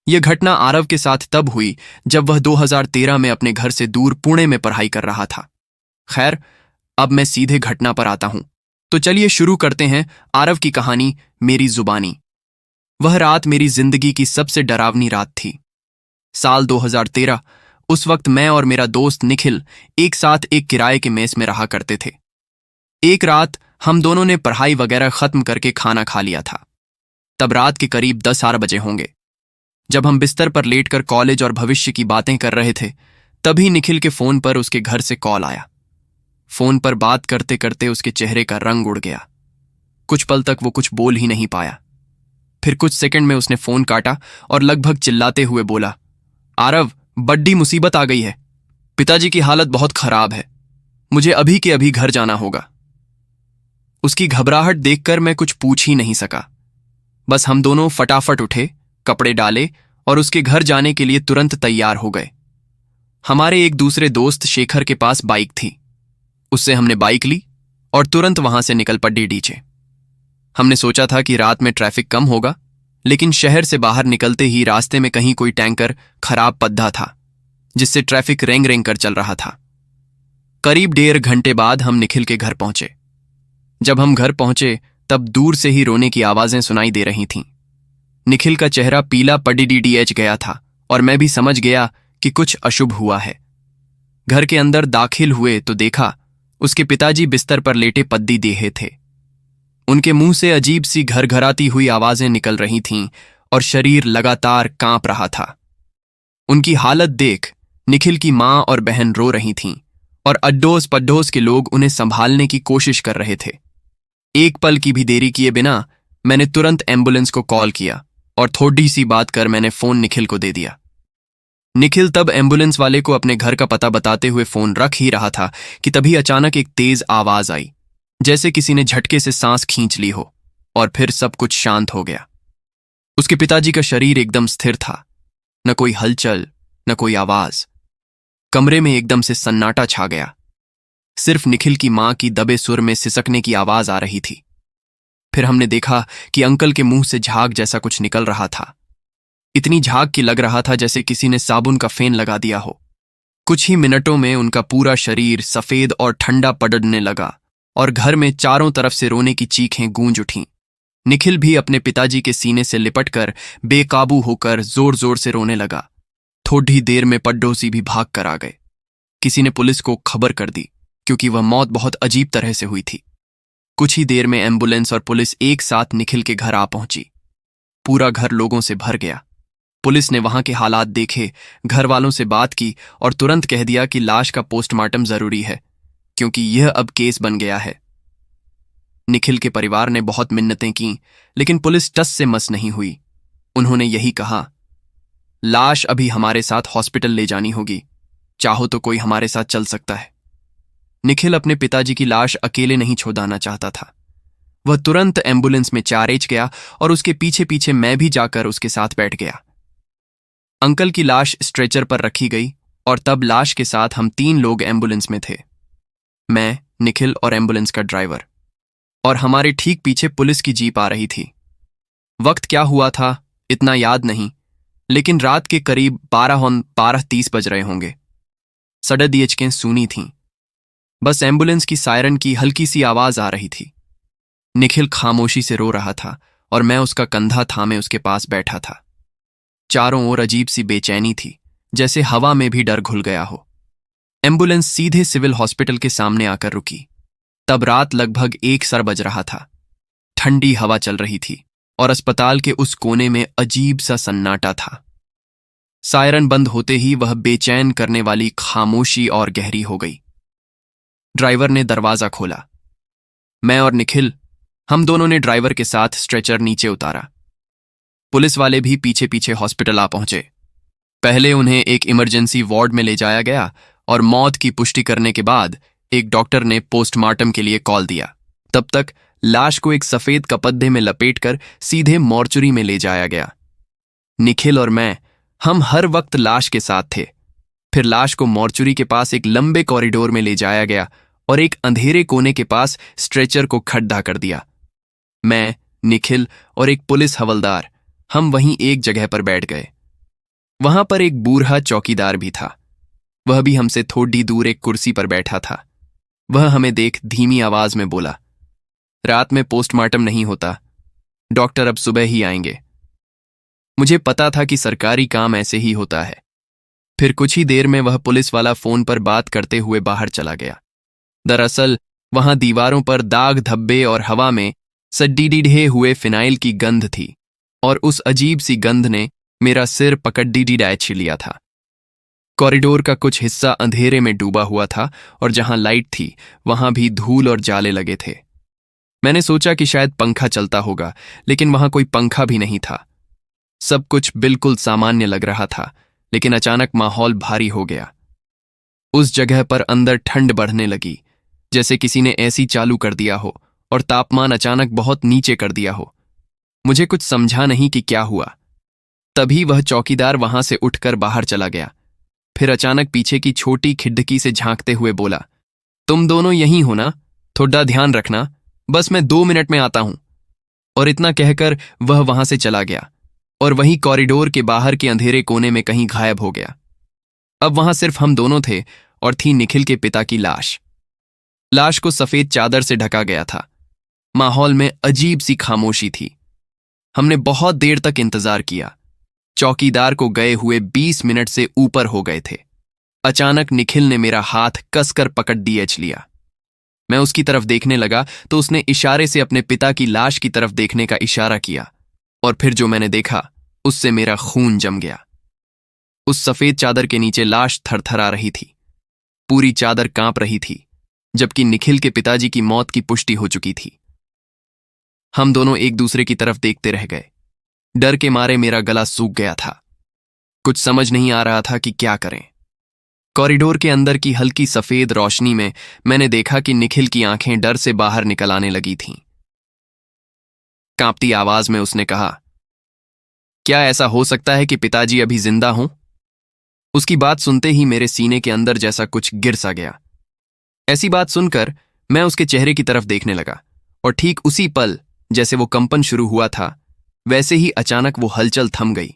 यह घटना आरव के साथ तब हुई जब वह 2013 में अपने घर से दूर पुणे में पढ़ाई कर रहा था। खैर, अब मैं सीधे घटना पर आता हूं। तो चलिए शुरू करते हैं आरव की कहानी, मेरी जुबानी। वह रात मेरी जिंदगी की सबसे डरावनी रात थी। साल 2013। उस वक्त मैं और मेरा दोस्त निखिल एक साथ एक किराए के मेस में रहा करते थे। एक रात हम दोनों ने पढ़ाई वगैरह खत्म करके खाना खा लिया था। तब रात के करीब 10-11 बजे होंगे। जब हम बिस्तर पर लेटकर कॉलेज और भविष्य की बातें कर रहे थे, तभी निखिल के फोन पर उसके घर से कॉल आया। फोन पर बात करते करते उसके चेहरे का रंग उड़ गया। कुछ पल तक वो कुछ बोल ही नहीं पाया। फिर कुछ सेकंड में उसने फोन काटा और लगभग चिल्लाते हुए बोला, आरव, बड्डी मुसीबत आ गई है। पिताजी की हालत बहुत खराब है। मुझे अभी के अभी घर जाना होगा। उसकी घबराहट देखकर मैं कुछ पूछ ही नहीं सका। बस हम दोनों फटाफट उठे, कपड़े डाले और उसके घर जाने के लिए तुरंत तैयार हो गए। हमारे एक दूसरे दोस्त शेखर के पास बाइक थी। उससे हमने बाइक ली और तुरंत वहां से निकल पड़े डीजे। हमने सोचा था कि रात में ट्रैफिक कम होगा, लेकिन शहर से बाहर निकलते ही रास्ते में कहीं कोई टैंकर खराब पद्धा था, जिससे ट्रैफिक रेंग रेंग कर चल रहा था। करीब 1.5 घंटे बाद हम निखिल के घर पहुंचे। जब हम घर पहुंचे तब दूर से ही रोने की आवाजें सुनाई दे रही थीं। निखिल का चेहरा पीला पड़ीडीएच गया था और मैं भी समझ गया कि कुछ अशुभ हुआ है। घर के अंदर दाखिल हुए तो देखा उसके पिताजी बिस्तर पर लेटे पद्दी देहे थे। उनके मुंह से अजीब सी घरघराती हुई आवाजें निकल रही थीं और शरीर लगातार कांप रहा था। उनकी हालत देख निखिल की मां और बहन रो रही थीं और अड्डोस पड्डोस के लोग उन्हें संभालने की कोशिश कर रहे थे। एक पल की भी देरी किए बिना मैंने तुरंत एम्बुलेंस को कॉल किया और थोड़ी सी बात कर मैंने फोन निखिल को दे दिया। निखिल तब एम्बुलेंस वाले को अपने घर का पता बताते हुए फोन रख ही रहा था कि तभी अचानक एक तेज आवाज आई, जैसे किसी ने झटके से सांस खींच ली हो, और फिर सब कुछ शांत हो गया। उसके पिताजी का शरीर एकदम स्थिर था, न कोई हलचल, न कोई आवाज। कमरे में एकदम से सन्नाटा छा गया। सिर्फ निखिल की मां की दबे सुर में सिसकने की आवाज आ रही थी। फिर हमने देखा कि अंकल के मुंह से झाग जैसा कुछ निकल रहा था। इतनी झाग की लग रहा था जैसे किसी ने साबुन का फेन लगा दिया हो। कुछ ही मिनटों में उनका पूरा शरीर सफेद और ठंडा पड़ने लगा और घर में चारों तरफ से रोने की चीखें गूंज उठीं। निखिल भी अपने पिताजी के सीने से लिपटकर बेकाबू होकर जोर जोर से रोने लगा। थोड़ी देर में पड़ोसी भी भाग कर आ गए। किसी ने पुलिस को खबर कर दी, क्योंकि वह मौत बहुत अजीब तरह से हुई थी। कुछ ही देर में एम्बुलेंस और पुलिस एक साथ निखिल के घर आ पहुंची। पूरा घर लोगों से भर गया। पुलिस ने वहां के हालात देखे, घर वालों से बात की और तुरंत कह दिया कि लाश का पोस्टमार्टम जरूरी है, क्योंकि यह अब केस बन गया है। निखिल के परिवार ने बहुत मिन्नतें की, लेकिन पुलिस टस से मस नहीं हुई। उन्होंने यही कहा, लाश अभी हमारे साथ हॉस्पिटल ले जानी होगी, चाहो तो कोई हमारे साथ चल सकता है। निखिल अपने पिताजी की लाश अकेले नहीं छोड़ना चाहता था। वह तुरंत एम्बुलेंस में चारेज गया और उसके पीछे पीछे मैं भी जाकर उसके साथ बैठ गया। अंकल की लाश स्ट्रेचर पर रखी गई और तब लाश के साथ हम 3 लोग एम्बुलेंस में थे, मैं, निखिल और एम्बुलेंस का ड्राइवर। और हमारे ठीक पीछे पुलिस की जीप आ रही थी। वक्त क्या हुआ था इतना याद नहीं, लेकिन रात के करीब 12:30 बज रहे होंगे। सड़क आंखें सूनी थीं। बस एम्बुलेंस की सायरन की हल्की सी आवाज आ रही थी। निखिल खामोशी से रो रहा था और मैं उसका कंधा थामे उसके पास बैठा था। चारों ओर अजीब सी बेचैनी थी, जैसे हवा में भी डर घुल गया हो। एम्बुलेंस सीधे सिविल हॉस्पिटल के सामने आकर रुकी। तब रात लगभग 1 बज रहा था। ठंडी हवा चल रही थी और अस्पताल के उस कोने में अजीब सा सन्नाटा था। सायरन बंद होते ही वह बेचैन करने वाली खामोशी और गहरी हो गई। ड्राइवर ने दरवाजा खोला। मैं और निखिल, हम दोनों ने ड्राइवर के साथ स्ट्रेचर नीचे उतारा। पुलिस वाले भी पीछे पीछे हॉस्पिटल आ पहुंचे। पहले उन्हें एक इमरजेंसी वार्ड में ले जाया गया और मौत की पुष्टि करने के बाद एक डॉक्टर ने पोस्टमार्टम के लिए कॉल दिया। तब तक लाश को एक सफेद कपड़े में लपेटकर सीधे मॉर्चुरी में ले जाया गया। निखिल और मैं, हम हर वक्त लाश के साथ थे। फिर लाश को मॉर्चुरी के पास एक लंबे कॉरिडोर में ले जाया गया और एक अंधेरे कोने के पास स्ट्रेचर को खड़ा कर दिया। मैं, निखिल और एक पुलिस हवलदार, हम वहीं एक जगह पर बैठ गए। वहां पर एक बूढ़ा चौकीदार भी था। वह भी हमसे थोड़ी दूर एक कुर्सी पर बैठा था। वह हमें देख धीमी आवाज में बोला, रात में पोस्टमार्टम नहीं होता, डॉक्टर अब सुबह ही आएंगे। मुझे पता था कि सरकारी काम ऐसे ही होता है। फिर कुछ ही देर में वह पुलिस वाला फोन पर बात करते हुए बाहर चला गया। दरअसल वहां दीवारों पर दाग धब्बे और हवा में सड्डीडीढ़े हुए फिनाइल की गंध थी, और उस अजीब सी गंध ने मेरा सिर पकड़ डीडीडाए लिया था। कॉरिडोर का कुछ हिस्सा अंधेरे में डूबा हुआ था, और जहां लाइट थी वहां भी धूल और जाले लगे थे। मैंने सोचा कि शायद पंखा चलता होगा, लेकिन वहां कोई पंखा भी नहीं था। सब कुछ बिल्कुल सामान्य लग रहा था, लेकिन अचानक माहौल भारी हो गया। उस जगह पर अंदर ठंड बढ़ने लगी, जैसे किसी ने ऐसी चालू कर दिया हो और तापमान अचानक बहुत नीचे कर दिया हो। मुझे कुछ समझा नहीं कि क्या हुआ। तभी वह चौकीदार वहां से उठकर बाहर चला गया। फिर अचानक पीछे की छोटी खिड़की से झांकते हुए बोला, तुम दोनों यहीं हो ना? थोड़ा ध्यान रखना, बस मैं 2 मिनट में आता हूं। और इतना कहकर वह वहां से चला गया और वहीं कॉरिडोर के बाहर के अंधेरे कोने में कहीं गायब हो गया। अब वहां सिर्फ हम दोनों थे और थी निखिल के पिता की लाश। लाश को सफेद चादर से ढका गया था। माहौल में अजीब सी खामोशी थी। हमने बहुत देर तक इंतजार किया। चौकीदार को गए हुए 20 मिनट से ऊपर हो गए थे। अचानक निखिल ने मेरा हाथ कसकर पकड़ लिया। मैं उसकी तरफ देखने लगा तो उसने इशारे से अपने पिता की लाश की तरफ देखने का इशारा किया, और फिर जो मैंने देखा उससे मेरा खून जम गया। उस सफेद चादर के नीचे लाश थरथरा रही थी। पूरी चादर कांप रही थी, जबकि निखिल के पिताजी की मौत की पुष्टि हो चुकी थी। हम दोनों एक दूसरे की तरफ देखते रह गए। डर के मारे मेरा गला सूख गया था। कुछ समझ नहीं आ रहा था कि क्या करें। कॉरिडोर के अंदर की हल्की सफेद रोशनी में मैंने देखा कि निखिल की आंखें डर से बाहर निकल आने लगी थीं। कांपती आवाज में उसने कहा, क्या ऐसा हो सकता है कि पिताजी अभी जिंदा हों? उसकी बात सुनते ही मेरे सीने के अंदर जैसा कुछ गिर सा गया। ऐसी बात सुनकर मैं उसके चेहरे की तरफ देखने लगा, और ठीक उसी पल जैसे वो कंपन शुरू हुआ था, वैसे ही अचानक वो हलचल थम गई।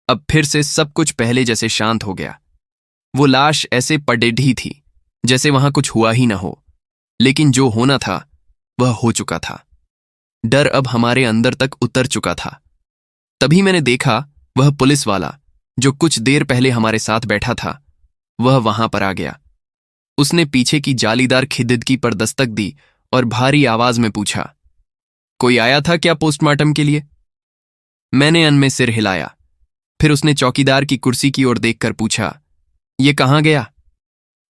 अब फिर से सब कुछ पहले जैसे शांत हो गया। वो लाश ऐसे पडेढ़ी थी जैसे वहां कुछ हुआ ही ना हो, लेकिन जो होना था वह हो चुका था। डर अब हमारे अंदर तक उतर चुका था। तभी मैंने देखा वह पुलिस वाला जो कुछ देर पहले हमारे साथ बैठा था, वह वहां पर आ गया। उसने पीछे की जालीदार खिड़की पर दस्तक दी और भारी आवाज में पूछा, कोई आया था क्या पोस्टमार्टम के लिए? मैंने अन में सिर हिलाया। फिर उसने चौकीदार की कुर्सी की ओर देखकर पूछा, ये कहां गया?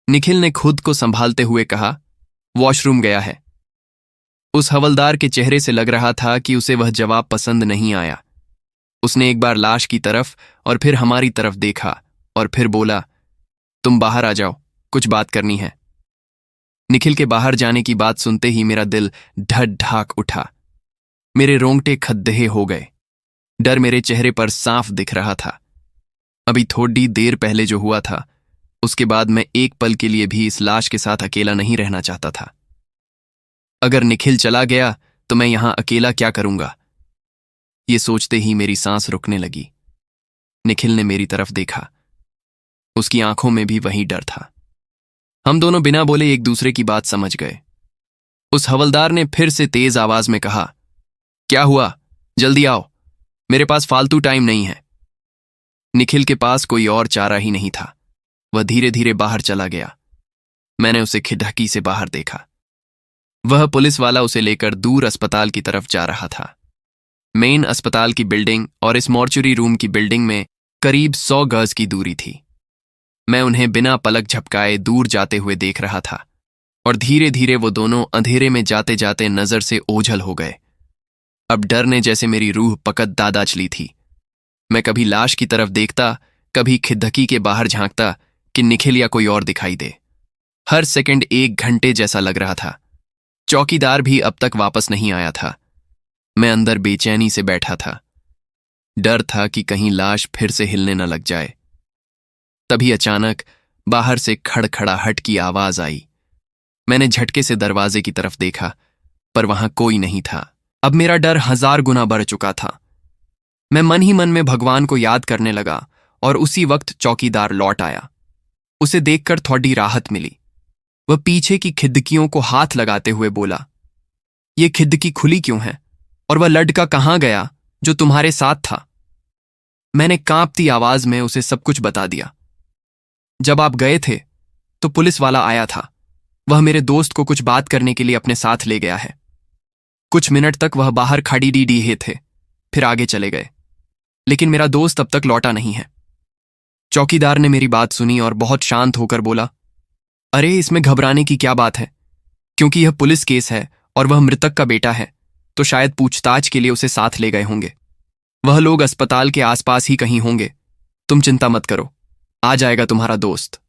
निखिल ने खुद को संभालते हुए कहा, वॉशरूम गया है। उस हवलदार के चेहरे से लग रहा था कि उसे वह जवाब पसंद नहीं आया। उसने एक बार लाश की तरफ और फिर हमारी तरफ देखा और फिर बोला, तुम बाहर आ जाओ, कुछ बात करनी है। निखिल के बाहर जाने की बात सुनते ही मेरा दिल ढक ढाक उठा। मेरे रोंगटे खद्दे हो गए। डर मेरे चेहरे पर साफ दिख रहा था। अभी थोड़ी देर पहले जो हुआ था, उसके बाद मैं एक पल के लिए भी इस लाश के साथ अकेला नहीं रहना चाहता था। अगर निखिल चला गया तो मैं यहां अकेला क्या करूंगा? ये सोचते ही मेरी सांस रुकने लगी। निखिल ने मेरी तरफ देखा। उसकी आंखों में भी वही डर था। हम दोनों बिना बोले एक दूसरे की बात समझ गए। उस हवलदार ने फिर से तेज आवाज में कहा, क्या हुआ? जल्दी आओ, मेरे पास फालतू टाइम नहीं है। निखिल के पास कोई और चारा ही नहीं था। वह धीरे धीरे बाहर चला गया। मैंने उसे खिड़की से बाहर देखा। वह पुलिस वाला उसे लेकर दूर अस्पताल की तरफ जा रहा था। मेन अस्पताल की बिल्डिंग और इस मॉर्चुरी रूम की बिल्डिंग में करीब 100 गज की दूरी थी। मैं उन्हें बिना पलक झपकाए दूर जाते हुए देख रहा था, और धीरे धीरे वो दोनों अंधेरे में जाते जाते नजर से ओझल हो गए। अब डर ने जैसे मेरी रूह पकड़ दादाच ली थी। मैं कभी लाश की तरफ देखता, कभी खिड़की के बाहर झांकता कि निखिल या कोई और दिखाई दे। हर सेकंड 1 घंटे जैसा लग रहा था। चौकीदार भी अब तक वापस नहीं आया था। मैं अंदर बेचैनी से बैठा था। डर था कि कहीं लाश फिर से हिलने न लग जाए। तभी अचानक बाहर से खड़खड़ाहट की आवाज आई। मैंने झटके से दरवाजे की तरफ देखा, पर वहां कोई नहीं था। अब मेरा डर 1000 गुना बढ़ चुका था। मैं मन ही मन में भगवान को याद करने लगा और उसी वक्त चौकीदार लौट आया। उसे देखकर थोड़ी राहत मिली। वह पीछे की खिड़कियों को हाथ लगाते हुए बोला, ये खिड़की खुली क्यों है? और वह लड़का कहाँ गया जो तुम्हारे साथ था? मैंने कांपती आवाज में उसे सब कुछ बता दिया। जब आप गए थे तो पुलिस वाला आया था। वह मेरे दोस्त को कुछ बात करने के लिए अपने साथ ले गया है। कुछ मिनट तक वह बाहर खड़ी डी थे, फिर आगे चले गए, लेकिन मेरा दोस्त अब तक लौटा नहीं है। चौकीदार ने मेरी बात सुनी और बहुत शांत होकर बोला, अरे इसमें घबराने की क्या बात है? क्योंकि यह पुलिस केस है और वह मृतक का बेटा है, तो शायद पूछताछ के लिए उसे साथ ले गए होंगे। वह लोग अस्पताल के आसपास ही कहीं होंगे। तुम चिंता मत करो, आ जाएगा तुम्हारा दोस्त।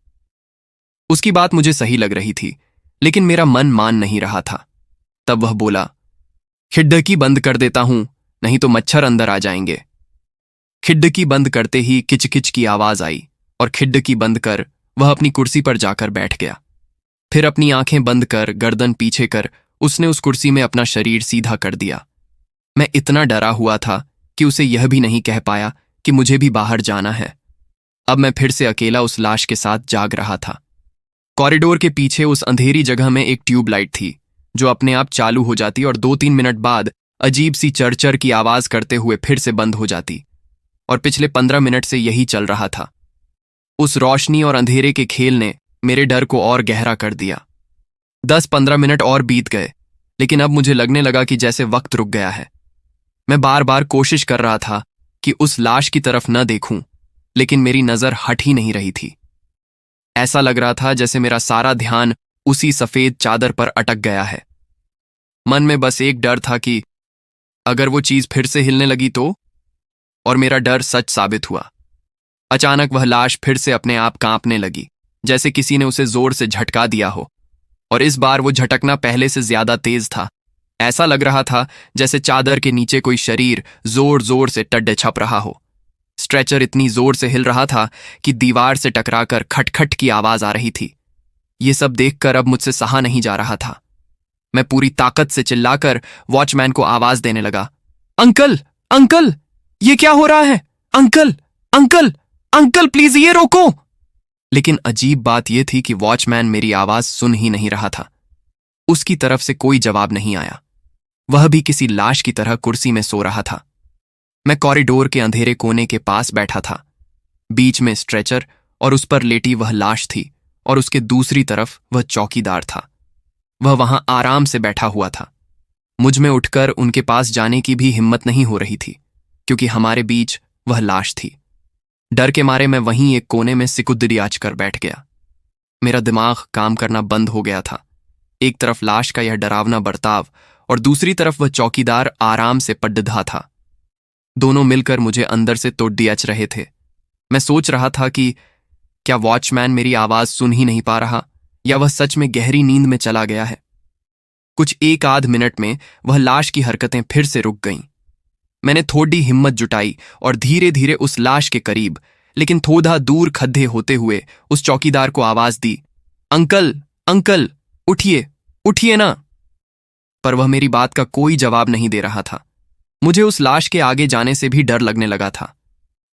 उसकी बात मुझे सही लग रही थी, लेकिन मेरा मन मान नहीं रहा था। तब वह बोला, खिड़की बंद कर देता हूं, नहीं तो मच्छर अंदर आ जाएंगे। खिड़की बंद करते ही किचकिच की आवाज आई और खिड़की बंद कर वह अपनी कुर्सी पर जाकर बैठ गया। फिर अपनी आंखें बंद कर गर्दन पीछे कर उसने उस कुर्सी में अपना शरीर सीधा कर दिया। मैं इतना डरा हुआ था कि उसे यह भी नहीं कह पाया कि मुझे भी बाहर जाना है। अब मैं फिर से अकेला उस लाश के साथ जाग रहा था। कॉरिडोर के पीछे उस अंधेरी जगह में एक ट्यूबलाइट थी जो अपने आप चालू हो जाती और 2-3 मिनट बाद अजीब सी चरचर की आवाज करते हुए फिर से बंद हो जाती। और पिछले 15 मिनट से यही चल रहा था। उस रोशनी और अंधेरे के खेल ने मेरे डर को और गहरा कर दिया। 10-15 मिनट और बीत गए, लेकिन अब मुझे लगने लगा कि जैसे वक्त रुक गया है। मैं बार बार कोशिश कर रहा था कि उस लाश की तरफ न देखूं, लेकिन मेरी नजर हट ही नहीं रही थी। ऐसा लग रहा था जैसे मेरा सारा ध्यान उसी सफेद चादर पर अटक गया है। मन में बस एक डर था कि अगर वो चीज फिर से हिलने लगी तो। और मेरा डर सच साबित हुआ। अचानक वह लाश फिर से अपने आप कांपने लगी, जैसे किसी ने उसे जोर से झटका दिया हो। और इस बार वो झटकना पहले से ज्यादा तेज था। ऐसा लग रहा था जैसे चादर के नीचे कोई शरीर जोर जोर से टड्डे छप रहा हो। स्ट्रेचर इतनी जोर से हिल रहा था कि दीवार से टकराकर खटखट की आवाज आ रही थी। ये सब देखकर अब मुझसे सहा नहीं जा रहा था। मैं पूरी ताकत से चिल्लाकर वॉचमैन को आवाज देने लगा, अंकल अंकल, ये क्या हो रहा है? अंकल अंकल अंकल, प्लीज ये रोको। लेकिन अजीब बात यह थी कि वॉचमैन मेरी आवाज सुन ही नहीं रहा था। उसकी तरफ से कोई जवाब नहीं आया। वह भी किसी लाश की तरह कुर्सी में सो रहा था। मैं कॉरिडोर के अंधेरे कोने के पास बैठा था। बीच में स्ट्रेचर और उस पर लेटी वह लाश थी और उसके दूसरी तरफ वह चौकीदार था। वह वहां आराम से बैठा हुआ था। मुझ में उठकर उनके पास जाने की भी हिम्मत नहीं हो रही थी, क्योंकि हमारे बीच वह लाश थी। डर के मारे मैं वहीं एक कोने में सिकुड़ियाच कर बैठ गया। मेरा दिमाग काम करना बंद हो गया था। एक तरफ लाश का यह डरावना बर्ताव और दूसरी तरफ वह चौकीदार आराम से पड्डधा था। दोनों मिलकर मुझे अंदर से तोड़दियाच रहे थे। मैं सोच रहा था कि क्या वॉचमैन मेरी आवाज सुन ही नहीं पा रहा, या वह सच में गहरी नींद में चला गया है। कुछ 1-आध मिनट में वह लाश की हरकतें फिर से रुक गईं। मैंने थोड़ी हिम्मत जुटाई और धीरे धीरे उस लाश के करीब, लेकिन थोड़ा दूर खड्डे होते हुए उस चौकीदार को आवाज दी, अंकल अंकल, उठिए उठिए ना। पर वह मेरी बात का कोई जवाब नहीं दे रहा था। मुझे उस लाश के आगे जाने से भी डर लगने लगा था।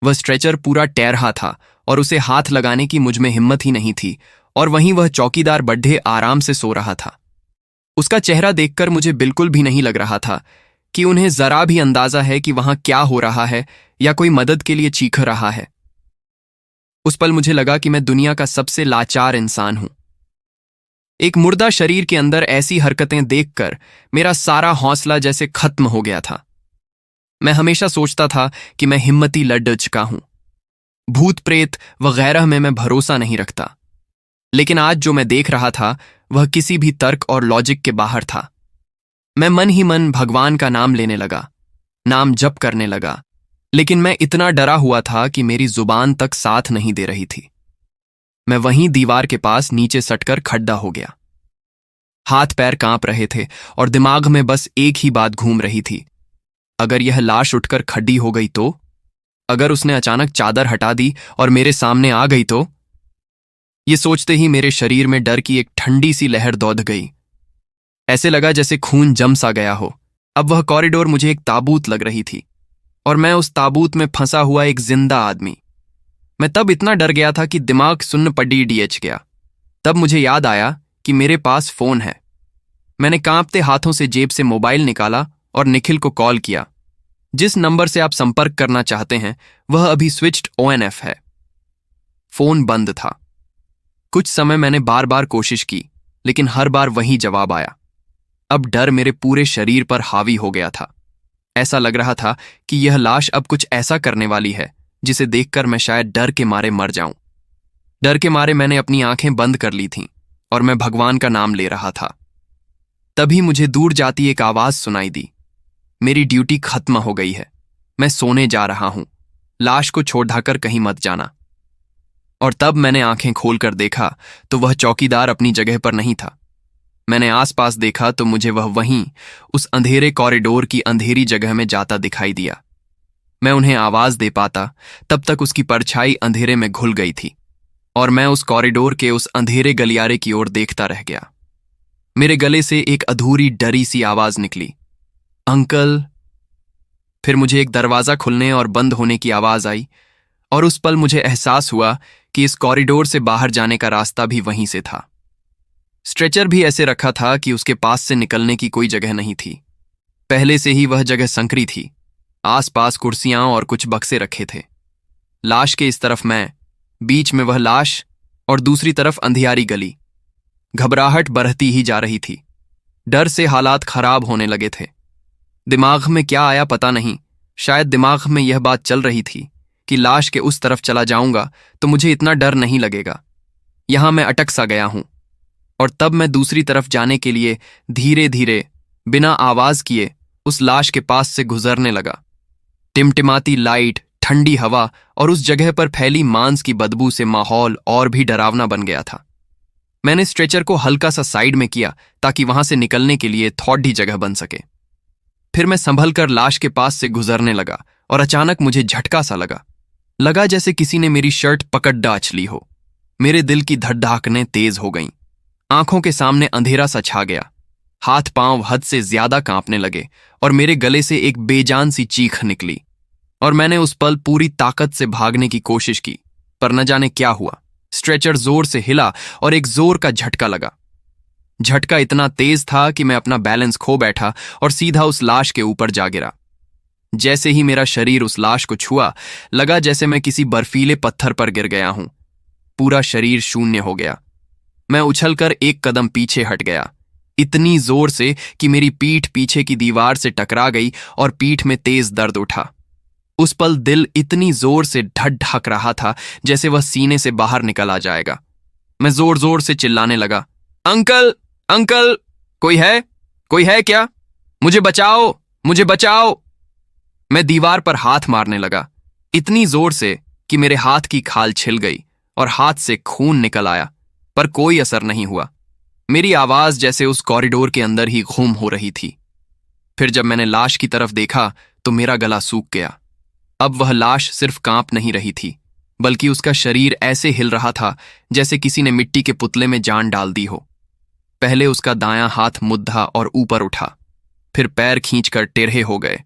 वह स्ट्रेचर पूरा टैरहा था और उसे हाथ लगाने की मुझ में हिम्मत ही नहीं थी। और वहीं वह चौकीदार बड्ढे आराम से सो रहा था। उसका चेहरा देखकर मुझे बिल्कुल भी नहीं लग रहा था कि उन्हें जरा भी अंदाजा है कि वहां क्या हो रहा है या कोई मदद के लिए चीख रहा है। उस पल मुझे लगा कि मैं दुनिया का सबसे लाचार इंसान हूं। एक मुर्दा शरीर के अंदर ऐसी हरकतें देखकर मेरा सारा हौसला जैसे खत्म हो गया था। मैं हमेशा सोचता था कि मैं हिम्मती लड़ चुका हूं। भूत प्रेत वगैरह में मैं भरोसा नहीं रखता, लेकिन आज जो मैं देख रहा था वह किसी भी तर्क और लॉजिक के बाहर था। मैं मन ही मन भगवान का नाम लेने लगा, नाम जप करने लगा, लेकिन मैं इतना डरा हुआ था कि मेरी जुबान तक साथ नहीं दे रही थी। मैं वहीं दीवार के पास नीचे सटकर खड्डा हो गया। हाथ पैर कांप रहे थे और दिमाग में बस एक ही बात घूम रही थी, अगर यह लाश उठकर खड्डी हो गई तो? अगर उसने अचानक चादर हटा दी और मेरे सामने आ गई तो? ये सोचते ही मेरे शरीर में डर की एक ठंडी सी लहर दौड़ गई। ऐसे लगा जैसे खून जम सा गया हो। अब वह कॉरिडोर मुझे एक ताबूत लग रही थी और मैं उस ताबूत में फंसा हुआ एक जिंदा आदमी। मैं तब इतना डर गया था कि दिमाग सुन्न पड़ी डीएच गया। तब मुझे याद आया कि मेरे पास फोन है। मैंने कांपते हाथों से जेब से मोबाइल निकाला और निखिल को कॉल किया। जिस नंबर से आप संपर्क करना चाहते हैं वह अभी स्विच्ड ONF है। फोन बंद था। कुछ समय मैंने बार बार कोशिश की, लेकिन हर बार वही जवाब आया। अब डर मेरे पूरे शरीर पर हावी हो गया था। ऐसा लग रहा था कि यह लाश अब कुछ ऐसा करने वाली है जिसे देखकर मैं शायद डर के मारे मर जाऊं। डर के मारे मैंने अपनी आंखें बंद कर ली थीं और मैं भगवान का नाम ले रहा था। तभी मुझे दूर जाती एक आवाज सुनाई दी। मेरी ड्यूटी खत्म हो गई है, मैं सोने जा रहा हूं, लाश को छोड़-ढाकर कहीं मत जाना। और तब मैंने आंखें खोलकर देखा तो वह चौकीदार अपनी जगह पर नहीं था। मैंने आसपास देखा तो मुझे वह वहीं उस अंधेरे कॉरिडोर की अंधेरी जगह में जाता दिखाई दिया। मैं उन्हें आवाज दे पाता तब तक उसकी परछाई अंधेरे में घुल गई थी और मैं उस कॉरिडोर के उस अंधेरे गलियारे की ओर देखता रह गया। मेरे गले से एक अधूरी डरी सी आवाज निकली, अंकल। फिर मुझे एक दरवाजा खुलने और बंद होने की आवाज आई और उस पल मुझे एहसास हुआ कि इस कॉरिडोर से बाहर जाने का रास्ता भी वहीं से था। स्ट्रेचर भी ऐसे रखा था कि उसके पास से निकलने की कोई जगह नहीं थी। पहले से ही वह जगह संकरी थी। आसपास कुर्सियां और कुछ बक्से रखे थे। लाश के इस तरफ मैं, बीच में वह लाश और दूसरी तरफ अंधियारी गली। घबराहट बढ़ती ही जा रही थी। डर से हालात खराब होने लगे थे। दिमाग में क्या आया पता नहीं, शायद दिमाग में यह बात चल रही थी कि लाश के उस तरफ चला जाऊंगा तो मुझे इतना डर नहीं लगेगा। यहां मैं अटक सा गया हूं। और तब मैं दूसरी तरफ जाने के लिए धीरे धीरे बिना आवाज किए उस लाश के पास से गुजरने लगा। टिमटिमाती लाइट, ठंडी हवा और उस जगह पर फैली मांस की बदबू से माहौल और भी डरावना बन गया था। मैंने स्ट्रेचर को हल्का सा साइड में किया ताकि वहां से निकलने के लिए थोड़ी जगह बन सके। फिर मैं संभल कर लाश के पास से गुजरने लगा और अचानक मुझे झटका सा लगा जैसे किसी ने मेरी शर्ट पकड़ डांच ली हो। मेरे दिल की धड़धड़ाहटें तेज हो गईं। आंखों के सामने अंधेरा सा छा गया। हाथ पांव हद से ज्यादा कांपने लगे और मेरे गले से एक बेजान सी चीख निकली। और मैंने उस पल पूरी ताकत से भागने की कोशिश की, पर न जाने क्या हुआ। स्ट्रेचर जोर से हिला और एक जोर का झटका लगा। झटका इतना तेज था कि मैं अपना बैलेंस खो बैठा और सीधा उस लाश के ऊपर जा गिरा। जैसे ही मेरा शरीर उस लाश को छुआ, लगा जैसे मैं किसी बर्फीले पत्थर पर गिर गया हूं। पूरा शरीर शून्य हो गया। मैं उछलकर एक कदम पीछे हट गया, इतनी जोर से कि मेरी पीठ पीछे की दीवार से टकरा गई और पीठ में तेज दर्द उठा। उस पल दिल इतनी जोर से धड़धक रहा था जैसे वह सीने से बाहर निकल आ जाएगा। मैं जोर जोर से चिल्लाने लगा, अंकल, अंकल, कोई है? कोई है क्या? मुझे बचाओ, मुझे बचाओ। मैं दीवार पर हाथ मारने लगा, इतनी जोर से कि मेरे हाथ की खाल छिल गई और हाथ से खून निकल आया, पर कोई असर नहीं हुआ। मेरी आवाज जैसे उस कॉरिडोर के अंदर ही गुम हो रही थी। फिर जब मैंने लाश की तरफ देखा तो मेरा गला सूख गया। अब वह लाश सिर्फ कांप नहीं रही थी, बल्कि उसका शरीर ऐसे हिल रहा था जैसे किसी ने मिट्टी के पुतले में जान डाल दी हो। पहले उसका दायां हाथ मुद्दा और ऊपर उठा, फिर पैर खींचकर टेढ़े हो गए।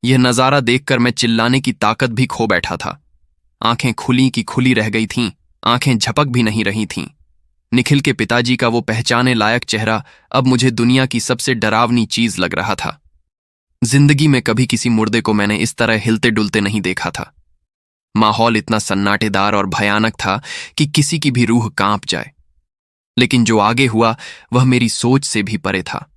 यह नजारा देखकर मैं चिल्लाने की ताकत भी खो बैठा था। आंखें खुली की खुली रह गई थीं, आंखें झपक भी नहीं रही थीं। निखिल के पिताजी का वो पहचाने लायक चेहरा अब मुझे दुनिया की सबसे डरावनी चीज लग रहा था। जिंदगी में कभी किसी मुर्दे को मैंने इस तरह हिलते डुलते नहीं देखा था। माहौल इतना सन्नाटेदार और भयानक था कि किसी की भी रूह कांप जाए। लेकिन जो आगे हुआ वह मेरी सोच से भी परे था।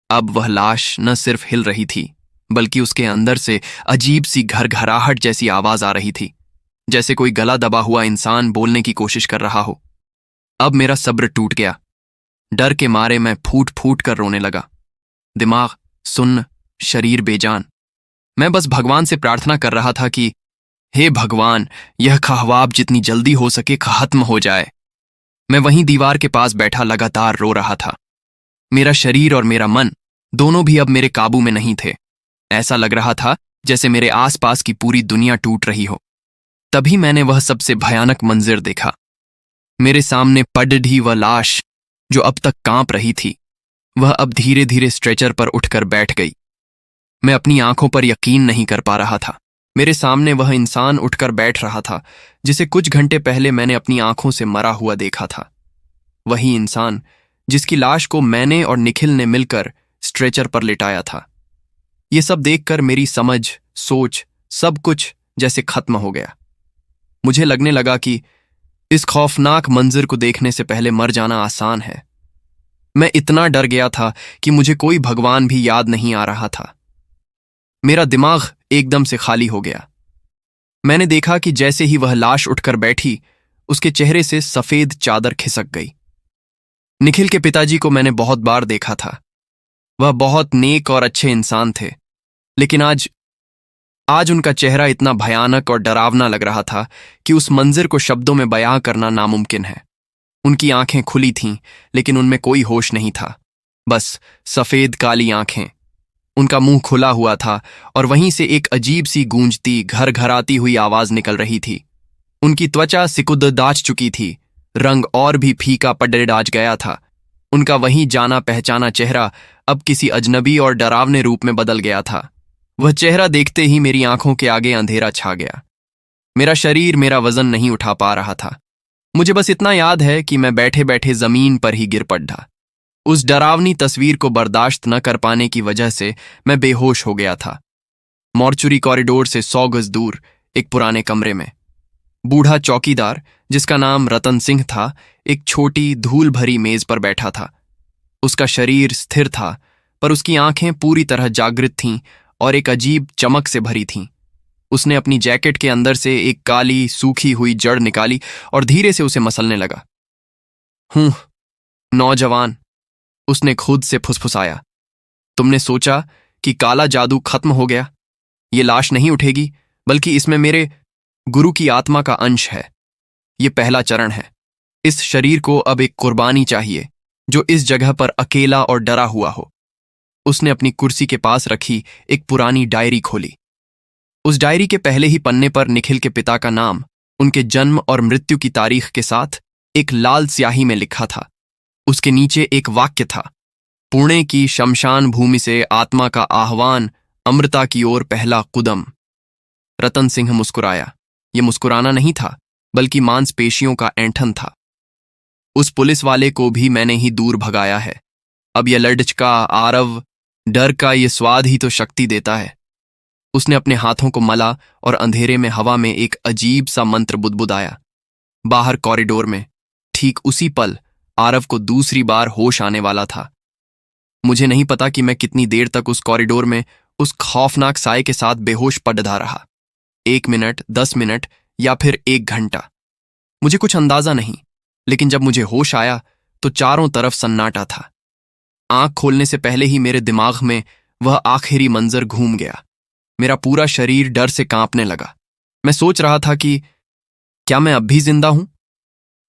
अब वह लाश न सिर्फ हिल रही थी, बल्कि उसके अंदर से अजीब सी घरघराहट जैसी आवाज आ रही थी, जैसे कोई गला दबा हुआ इंसान बोलने की कोशिश कर रहा हो। अब मेरा सब्र टूट गया। डर के मारे मैं फूट फूट कर रोने लगा। दिमाग सुन्न, शरीर बेजान। मैं बस भगवान से प्रार्थना कर रहा था कि हे भगवान, यह ख्वाब जितनी जल्दी हो सके खत्म हो जाए। मैं वहीं दीवार के पास बैठा लगातार रो रहा था। मेरा शरीर और मेरा मन दोनों भी अब मेरे काबू में नहीं थे। ऐसा लग रहा था जैसे मेरे आसपास की पूरी दुनिया टूट रही हो। तभी मैंने वह सबसे भयानक मंजर देखा। मेरे सामने पड़ी वह लाश जो अब तक कांप रही थी, वह अब धीरे धीरे स्ट्रेचर पर उठकर बैठ गई। मैं अपनी आंखों पर यकीन नहीं कर पा रहा था। मेरे सामने वह इंसान उठकर बैठ रहा था जिसे कुछ घंटे पहले मैंने अपनी आंखों से मरा हुआ देखा था। वही इंसान जिसकी लाश को मैंने और निखिल ने मिलकर स्ट्रेचर पर लिटाया था। ये सब देखकर मेरी समझ, सोच, सब कुछ जैसे खत्म हो गया। मुझे लगने लगा कि इस खौफनाक मंजर को देखने से पहले मर जाना आसान है। मैं इतना डर गया था कि मुझे कोई भगवान भी याद नहीं आ रहा था। मेरा दिमाग एकदम से खाली हो गया। मैंने देखा कि जैसे ही वह लाश उठकर बैठी, उसके चेहरे से सफेद चादर खिसक गई। निखिल के पिताजी को मैंने बहुत बार देखा था। वह बहुत नेक और अच्छे इंसान थे, लेकिन आज उनका चेहरा इतना भयानक और डरावना लग रहा था कि उस मंजर को शब्दों में बयां करना नामुमकिन है। उनकी आंखें खुली थीं, लेकिन उनमें कोई होश नहीं था, बस सफेद काली आंखें। उनका मुंह खुला हुआ था और वहीं से एक अजीब सी गूंजती, घर घराती हुई आवाज निकल रही थी। उनकी त्वचा सिकुड़ दाच चुकी थी, रंग और भी फीका पड़ डाच गया था। उनका वही जाना पहचाना चेहरा अब किसी अजनबी और डरावने रूप में बदल गया था। वह चेहरा देखते ही मेरी आंखों के आगे अंधेरा छा गया। मेरा शरीर मेरा वजन नहीं उठा पा रहा था। मुझे बस इतना याद है कि मैं बैठे बैठे जमीन पर ही गिर पड़ा। उस डरावनी तस्वीर को बर्दाश्त न कर पाने की वजह से मैं बेहोश हो गया था। मॉर्चुरी कॉरिडोर से 100 गज दूर एक पुराने कमरे में बूढ़ा चौकीदार, जिसका नाम रतन सिंह था, एक छोटी धूल भरी मेज पर बैठा था। उसका शरीर स्थिर था, पर उसकी आंखें पूरी तरह जागृत थीं और एक अजीब चमक से भरी थीं। उसने अपनी जैकेट के अंदर से एक काली सूखी हुई जड़ निकाली और धीरे से उसे मसलने लगा। नौजवान, उसने खुद से फुसफुसाया, तुमने सोचा कि काला जादू खत्म हो गया? ये लाश नहीं उठेगी, बल्कि इसमें मेरे गुरु की आत्मा का अंश है। ये पहला चरण है। इस शरीर को अब एक कुर्बानी चाहिए जो इस जगह पर अकेला और डरा हुआ हो। उसने अपनी कुर्सी के पास रखी एक पुरानी डायरी खोली। उस डायरी के पहले ही पन्ने पर निखिल के पिता का नाम, उनके जन्म और मृत्यु की तारीख के साथ एक लाल स्याही में लिखा था। उसके नीचे एक वाक्य था, पुणे की शमशान भूमि से आत्मा का आह्वान, अमृता की ओर पहला कदम। रतन सिंह मुस्कुराया। यह मुस्कुराना नहीं था, बल्कि मांसपेशियों का ऐंठन था। उस पुलिस वाले को भी मैंने ही दूर भगाया है। अब यह लड़चका आरव, डर का ये स्वाद ही तो शक्ति देता है। उसने अपने हाथों को मला और अंधेरे में हवा में एक अजीब सा मंत्र बुदबुदाया। बाहर कॉरिडोर में ठीक उसी पल आरव को दूसरी बार होश आने वाला था। मुझे नहीं पता कि मैं कितनी देर तक उस कॉरिडोर में उस खौफनाक साए के साथ बेहोश पड़ा रहा। 1 मिनट, 10 मिनट या फिर 1 घंटा, मुझे कुछ अंदाजा नहीं। लेकिन जब मुझे होश आया तो चारों तरफ सन्नाटा था। आंख खोलने से पहले ही मेरे दिमाग में वह आखिरी मंजर घूम गया। मेरा पूरा शरीर डर से कांपने लगा। मैं सोच रहा था कि क्या मैं अब भी जिंदा हूं?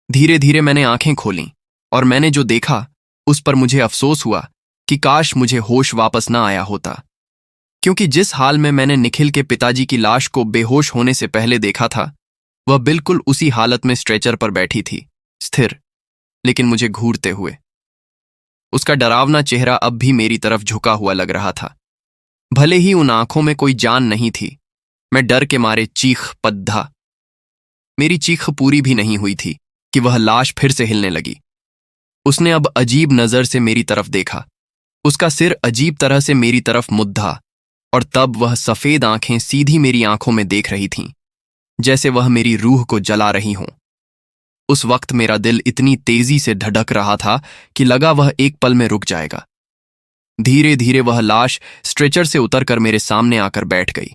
धीरे धीरे मैंने आंखें खोलीं और मैंने जो देखा उस पर मुझे अफसोस हुआ कि काश मुझे होश वापस ना आया होता। क्योंकि जिस हाल में मैंने निखिल के पिताजी की लाश को बेहोश होने से पहले देखा था, वह बिल्कुल उसी हालत में स्ट्रेचर पर बैठी थी, स्थिर, लेकिन मुझे घूरते हुए। उसका डरावना चेहरा अब भी मेरी तरफ झुका हुआ लग रहा था। भले ही उन आंखों में कोई जान नहीं थी। मैं डर के मारे चीख पद्धा। मेरी चीख पूरी भी नहीं हुई थी कि वह लाश फिर से हिलने लगी। उसने अब अजीब नजर से मेरी तरफ देखा। उसका सिर अजीब तरह से मेरी तरफ मुद्दा, और तब वह सफेद आंखें सीधी मेरी आंखों में देख रही थीं, जैसे वह मेरी रूह को जला रही हों। उस वक्त मेरा दिल इतनी तेजी से धड़क रहा था कि लगा वह एक पल में रुक जाएगा। धीरे धीरे वह लाश स्ट्रेचर से उतरकर मेरे सामने आकर बैठ गई।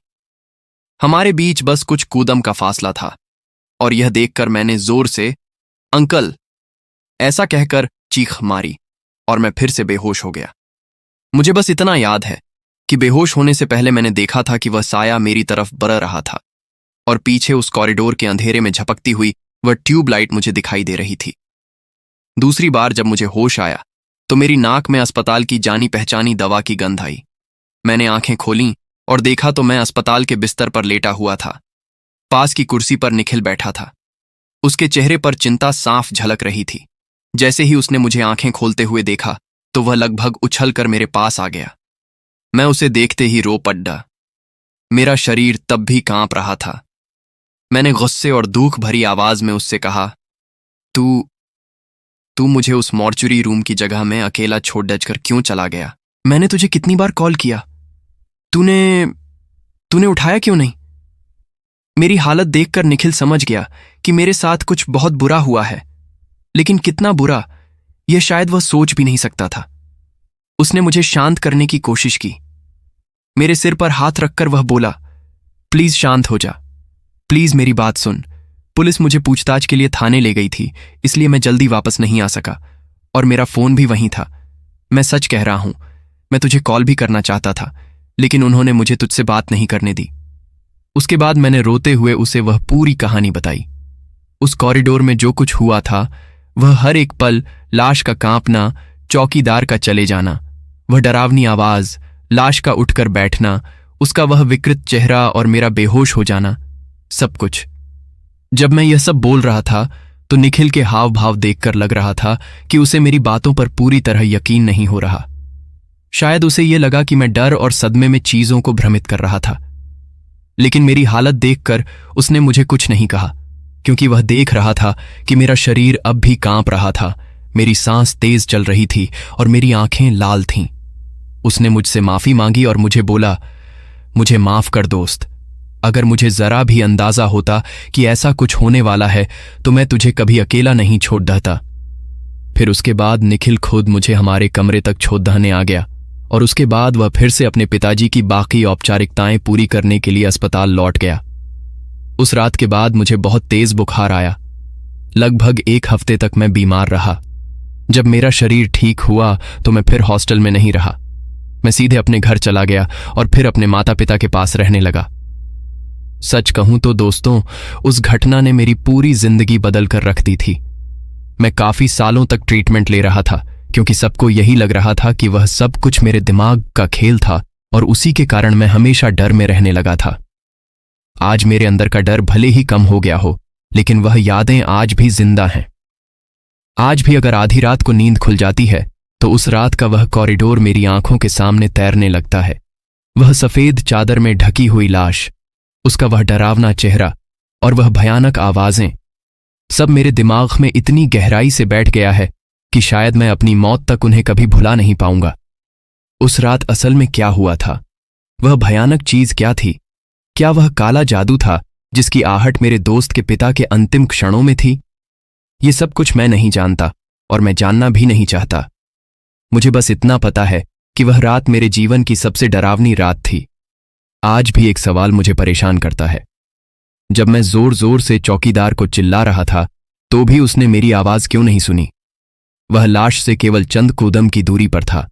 हमारे बीच बस कुछ कूदम का फासला था, और यह देखकर मैंने जोर से अंकल ऐसा कहकर चीख मारी और मैं फिर से बेहोश हो गया। मुझे बस इतना याद है कि बेहोश होने से पहले मैंने देखा था कि वह साया मेरी तरफ बढ़ रहा था, और पीछे उस कॉरिडोर के अंधेरे में झपकती हुई वह ट्यूबलाइट मुझे दिखाई दे रही थी। दूसरी बार जब मुझे होश आया तो मेरी नाक में अस्पताल की जानी पहचानी दवा की गंध आई। मैंने आंखें खोलीं और देखा तो मैं अस्पताल के बिस्तर पर लेटा हुआ था। पास की कुर्सी पर निखिल बैठा था। उसके चेहरे पर चिंता साफ झलक रही थी। जैसे ही उसने मुझे आंखें खोलते हुए देखा तो वह लगभग उछलकर मेरे पास आ गया। मैं उसे देखते ही रो पड़ा। मेरा शरीर तब भी कांप रहा था। मैंने गुस्से और दुख भरी आवाज में उससे कहा, तू तू मुझे उस मॉर्चुरी रूम की जगह में अकेला छोड़ कर क्यों चला गया? मैंने तुझे कितनी बार कॉल किया, तूने तूने उठाया क्यों नहीं? मेरी हालत देखकर निखिल समझ गया कि मेरे साथ कुछ बहुत बुरा हुआ है, लेकिन कितना बुरा यह शायद वह सोच भी नहीं सकता था। उसने मुझे शांत करने की कोशिश की। मेरे सिर पर हाथ रखकर वह बोला, प्लीज शांत हो जा, प्लीज मेरी बात सुन। पुलिस मुझे पूछताछ के लिए थाने ले गई थी, इसलिए मैं जल्दी वापस नहीं आ सका, और मेरा फोन भी वहीं था। मैं सच कह रहा हूं, मैं तुझे कॉल भी करना चाहता था, लेकिन उन्होंने मुझे तुझसे बात नहीं करने दी। उसके बाद मैंने रोते हुए उसे वह पूरी कहानी बताई। उस कॉरिडोर में जो कुछ हुआ था, वह हर एक पल, लाश का कांपना, चौकीदार का चले जाना, वह डरावनी आवाज, लाश का उठकर बैठना, उसका वह विकृत चेहरा और मेरा बेहोश हो जाना, सब कुछ। जब मैं यह सब बोल रहा था तो निखिल के हाव भाव देखकर लग रहा था कि उसे मेरी बातों पर पूरी तरह यकीन नहीं हो रहा। शायद उसे यह लगा कि मैं डर और सदमे में चीजों को भ्रमित कर रहा था, लेकिन मेरी हालत देखकर उसने मुझे कुछ नहीं कहा, क्योंकि वह देख रहा था कि मेरा शरीर अब भी कांप रहा था, मेरी सांस तेज चल रही थी और मेरी आंखें लाल थीं। उसने मुझसे माफी मांगी और मुझे बोला, मुझे माफ कर दोस्त, अगर मुझे जरा भी अंदाजा होता कि ऐसा कुछ होने वाला है तो मैं तुझे कभी अकेला नहीं छोड़ देता। फिर उसके बाद निखिल खुद मुझे हमारे कमरे तक छोड़ने आ गया, और उसके बाद वह फिर से अपने पिताजी की बाकी औपचारिकताएं पूरी करने के लिए अस्पताल लौट गया। उस रात के बाद मुझे बहुत तेज बुखार आया। लगभग 1 हफ्ते तक मैं बीमार रहा। जब मेरा शरीर ठीक हुआ तो मैं फिर हॉस्टल में नहीं रहा। मैं सीधे अपने घर चला गया और फिर अपने माता पिता के पास रहने लगा। सच कहूं तो दोस्तों, उस घटना ने मेरी पूरी जिंदगी बदल कर रख दी थी। मैं काफी सालों तक ट्रीटमेंट ले रहा था, क्योंकि सबको यही लग रहा था कि वह सब कुछ मेरे दिमाग का खेल था, और उसी के कारण मैं हमेशा डर में रहने लगा था। आज मेरे अंदर का डर भले ही कम हो गया हो, लेकिन वह यादें आज भी जिंदा हैं। आज भी अगर आधी रात को नींद खुल जाती है तो उस रात का वह कॉरिडोर मेरी आंखों के सामने तैरने लगता है। वह सफेद चादर में ढकी हुई लाश, उसका वह डरावना चेहरा और वह भयानक आवाजें, सब मेरे दिमाग में इतनी गहराई से बैठ गया है कि शायद मैं अपनी मौत तक उन्हें कभी भुला नहीं पाऊंगा। उस रात असल में क्या हुआ था? वह भयानक चीज क्या थी? क्या वह काला जादू था जिसकी आहट मेरे दोस्त के पिता के अंतिम क्षणों में थी? ये सब कुछ मैं नहीं जानता, और मैं जानना भी नहीं चाहता। मुझे बस इतना पता है कि वह रात मेरे जीवन की सबसे डरावनी रात थी। आज भी एक सवाल मुझे परेशान करता है। जब मैं जोर जोर से चौकीदार को चिल्ला रहा था तो भी उसने मेरी आवाज क्यों नहीं सुनी? वह लाश से केवल चंद कदम की दूरी पर था।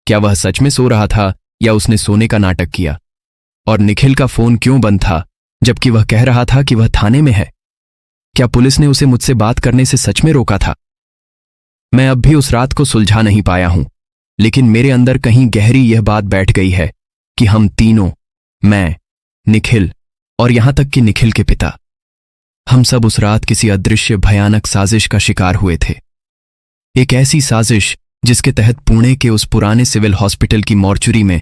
क्या वह सच में सो रहा था या उसने सोने का नाटक किया? और निखिल का फोन क्यों बंद था जबकि वह कह रहा था कि वह थाने में है? क्या पुलिस ने उसे मुझसे बात करने से सच में रोका था? मैं अब भी उस रात को सुलझा नहीं पाया हूं, लेकिन मेरे अंदर कहीं गहरी यह बात बैठ गई है कि हम तीनों, मैं, निखिल और यहां तक कि निखिल के पिता, हम सब उस रात किसी अदृश्य भयानक साजिश का शिकार हुए थे। एक ऐसी साजिश जिसके तहत पुणे के उस पुराने सिविल हॉस्पिटल की मॉर्चुरी में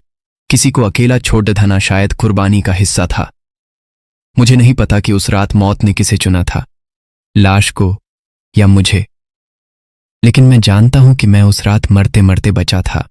किसी को अकेला छोड़ देना शायद कुर्बानी का हिस्सा था। मुझे नहीं पता कि उस रात मौत ने किसे चुना था, लाश को या मुझे, लेकिन मैं जानता हूं कि मैं उस रात मरते मरते बचा था।